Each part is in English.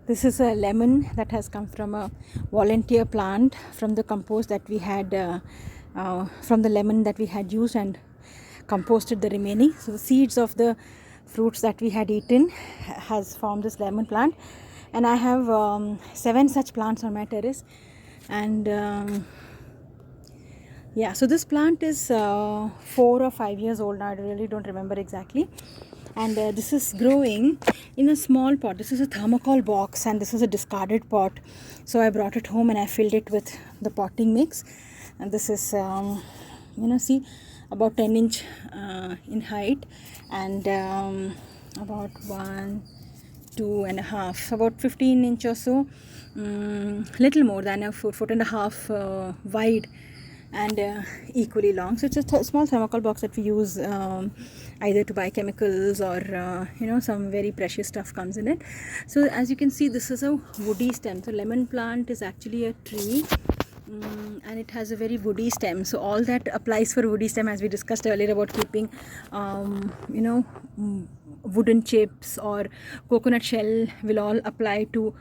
This is a lemon that has come from a volunteer plant from the compost that we had from the lemon that we had used and composted the remaining. So the seeds of the fruits that we had eaten has formed this lemon plant, and I have 7 such plants on my terrace. And yeah, so this plant is 4 or 5 years old now. I really don't remember exactly. And this is growing in a small pot. This is a thermocol box, and this is a discarded pot. So I brought it home and I filled it with the potting mix. And this is, see, about 10 inch in height, and about 1, 2.5, about 15 inch or so, little more than a foot and a half wide, and equally long. So it's a small thermocol box that we use either to buy chemicals or some very precious stuff comes in it. So as you can see, this is a woody stem. So lemon plant is actually a tree, and it has a very woody stem. So all that applies for woody stem, as we discussed earlier about keeping wooden chips or coconut shell will all apply to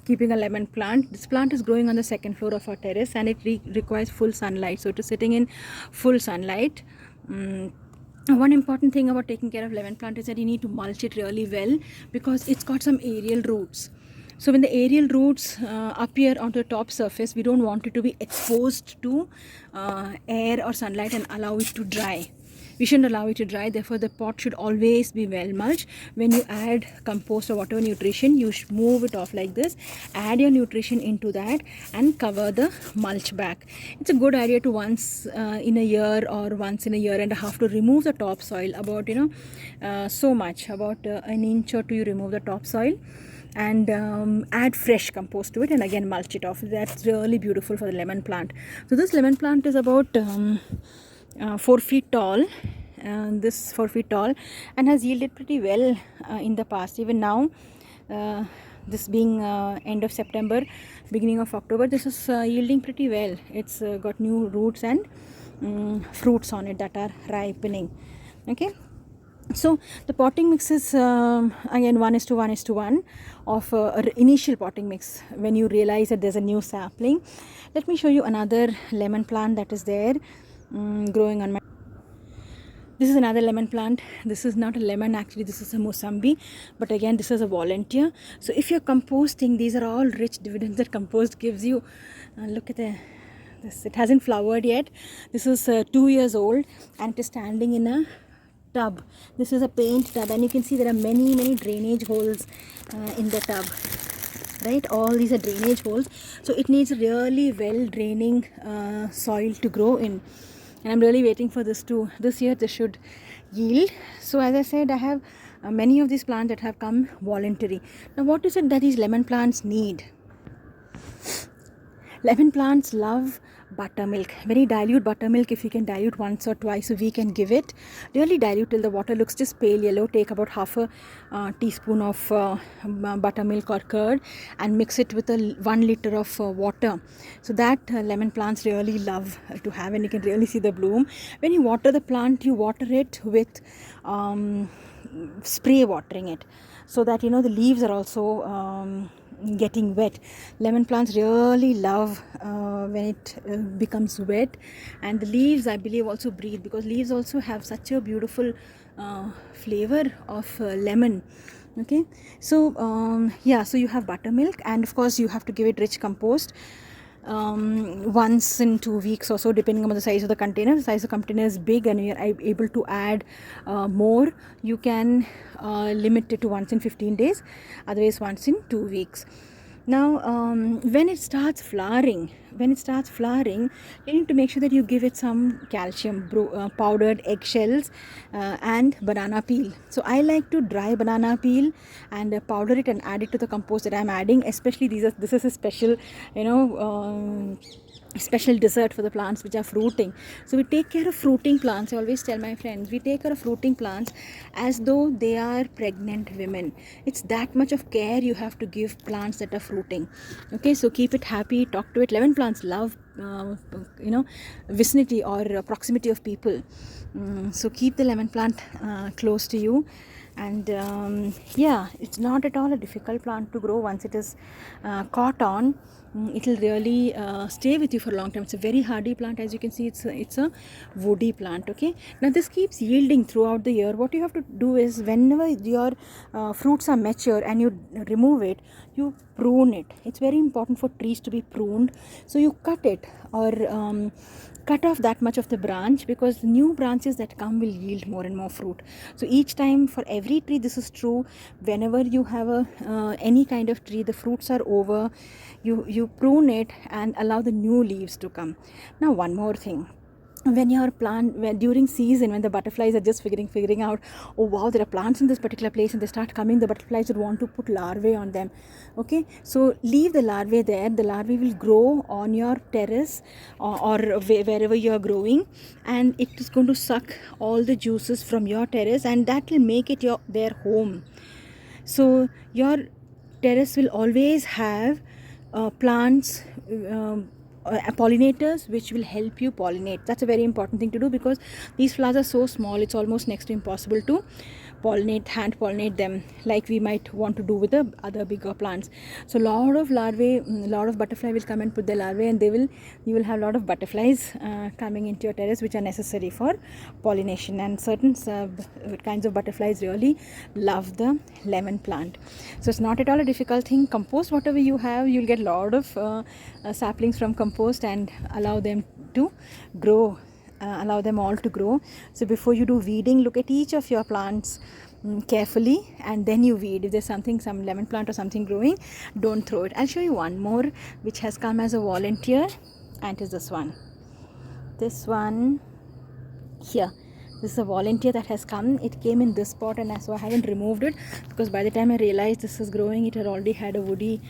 keeping a lemon plant. This plant is growing on the 2nd floor of our terrace, and it requires full sunlight. So it is sitting in full sunlight. One important thing about taking care of lemon plant is that you need to mulch it really well, because it's got some aerial roots. So when the aerial roots appear onto the top surface, we don't want it to be exposed to air or sunlight and allow it to dry. We shouldn't allow it to dry. Therefore, the pot should always be well mulched. When you add compost or whatever nutrition, you should move it off like this. Add your nutrition into that and cover the mulch back. It's a good idea to once in a year or once in a year and a half to remove the topsoil. About so much, about an inch or 2, you remove the topsoil and add fresh compost to it, and again mulch it off. That's really beautiful for the lemon plant. So this lemon plant is about 4 feet tall, this 4 feet tall, and has yielded pretty well in the past. Even now, this being end of September, beginning of October, this is yielding pretty well. It's got new roots and fruits on it that are ripening. Okay. So the potting mix is again 1:1:1 of initial potting mix. When you realize that there's a new sapling, let me show you another lemon plant that is there growing on my. This is another lemon plant. This is not a lemon, actually this is a Mosambi, but again this is a volunteer. So if you're composting, these are all rich dividends that compost gives you. Look at this, it hasn't flowered yet. This is 2 years old, and it is standing in a tub. This is a paint tub, and you can see there are many drainage holes in the tub, right? All these are drainage holes, so it needs really well draining soil to grow in, and I'm really waiting for this year this should yield. So as I said, I have many of these plants that have come voluntary. Now what is it that these lemon plants need? Lemon plants love buttermilk, very dilute buttermilk. If you can dilute once or twice a week and give it, really dilute till the water looks just pale yellow. Take about half a teaspoon of buttermilk or curd and mix it with 1 liter of water. So that lemon plants really love to have, and you can really see the bloom. When you water the plant, you water it with spray watering it, so that the leaves are also getting wet. Lemon plants really love when it becomes wet, and the leaves, I believe, also breathe, because leaves also have such a beautiful flavor of lemon. Okay, so so you have buttermilk, and of course you have to give it rich compost once in 2 weeks or so, depending on the size of the container. The size of the container is big and you're able to add more, you can limit it to once in 15 days, otherwise once in 2 weeks. Now when it starts flowering, you need to make sure that you give it some calcium, powdered eggshells and banana peel. So I like to dry banana peel and powder it and add it to the compost that I'm adding. Especially this is a special special dessert for the plants which are fruiting. So we take care of fruiting plants. I always tell my friends, we take care of fruiting plants as though they are pregnant women. It's that much of care you have to give plants that are fruiting. Okay, so keep it happy, talk to it. Lemon plants love vicinity or proximity of people. So keep the lemon plant close to you, And yeah, it's not at all a difficult plant to grow. Once it is caught on, it will really stay with you for a long time. It's a very hardy plant. As you can see, it's a woody plant. Okay, now this keeps yielding throughout the year. What you have to do is, whenever your fruits are mature and you remove it, you prune it. It's very important for trees to be pruned. So you cut it, or cut off that much of the branch, because new branches that come will yield more and more fruit. So each time, for every tree, this is true. Whenever you have a any kind of tree, the fruits are over, you prune it and allow the new leaves to come. Now, one more thing. When your plant, when during season, when the butterflies are just figuring out, oh wow, there are plants in this particular place, and they start coming, the butterflies would want to put larvae on them. Okay, so leave the larvae there. The larvae will grow on your terrace, or wherever you are growing, and it is going to suck all the juices from your terrace, and that will make it their home. So your terrace will always have plants, pollinators, which will help you pollinate. That's a very important thing to do, because these flowers are so small, it's almost next to impossible to hand pollinate them like we might want to do with the other bigger plants. So lot of larvae, lot of butterfly will come and put the larvae, and you will have a lot of butterflies coming into your terrace, which are necessary for pollination. And certain kinds of butterflies really love the lemon plant. So it's not at all a difficult thing. Compost whatever you have. You'll get a lot of saplings from compost, and allow them to grow. Allow them all to grow. So before you do weeding, look at each of your plants carefully, and then you weed. If there's some lemon plant or something growing, don't throw it. I'll show you one more which has come as a volunteer, and it is this one here. This is a volunteer that has come. It came in this pot, and so I haven't removed it, because by the time I realized this is growing, it had already had a woody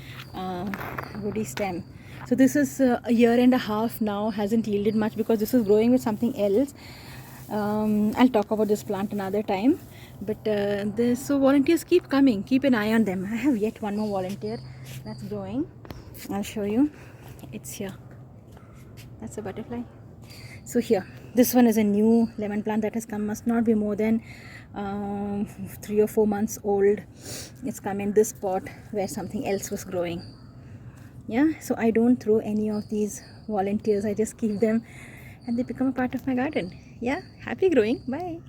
stem. So this is a year and a half now, hasn't yielded much, because this is growing with something else. I'll talk about this plant another time. But so volunteers keep coming. Keep an eye on them. I have yet one more volunteer that's growing. I'll show you. It's here. That's a butterfly. So here, this one is a new lemon plant that has come. Must not be more than 3 or 4 months old. It's come in this pot where something else was growing. Yeah, so I don't throw any of these volunteers. I just keep them, and they become a part of my garden. Yeah, happy growing. Bye.